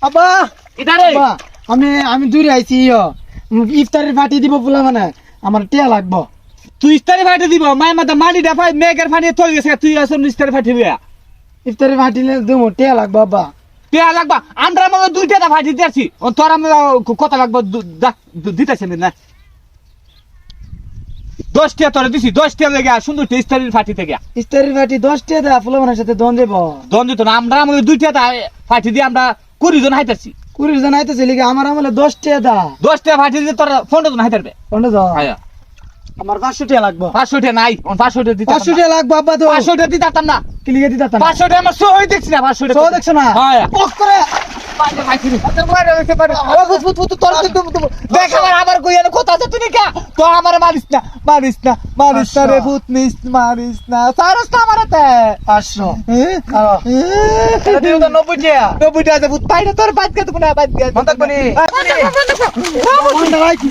আব্বা ইদারে আব্বা আমি দূরে আইছি ইফতারের পার্টি দিব বলে মানে আমার টিয়া লাগবো। তুই ইস্তারি ফাটি দিব মাই মাথা মাটি ডাফাই মেঘের ফানি থই গেছে তুই আসুন ইস্তারি ফাটি দিয়া ইফতারের পার্টি দেবো টিয়া লাগবো আব্বা। পেয়া লাগবা আমরা মনে দুইটা ফাটি দিয়েছি তোর আমি কত লাগবো দিতেছি না 10 টিয়া তোরে দিছি 10 টিয়া লেগে সুন্দর ইস্তারির ফাটি থেকে ইফতারের পার্টি 10 টিয়া দেয়া ফুলমানের সাথে দন দেবো। দন দিত না আমরা মনে দুইটা ফাটি দিয়ে আমরা 20 জন হাইতাছি 20 জন আইতেছে লিগে আমার আমলে 10 টিয়া দা 10 টিয়া ফাটি দিয়ে তোর 15 জন হাইতারবে কোনটা দাও আমার 500 টিয়া লাগবো। 500 টিয়া নাই 500 টিয়া দিতে 500 টিয়া লাগবো আব্বা তো 500 টিয়া দিতাম না কি লিগে দিতাম 500 টিয়া আমার সহ হই দেখছি না 500 টিয়া সহ দেখছ না হ্যাঁ পক করে দেখ আবার কই এনে কথা আছে তুই কা তো আমার মারিস না রে ভূত মারিস না সারস না আমারতে 500 এটা দিও তো 90 টিয়া 90 টিয়া আছে ভূত পাইনা তোর বাদ কে তো না বাদ কে মন্দাক বনি বাদ কে মন্দাক রাখি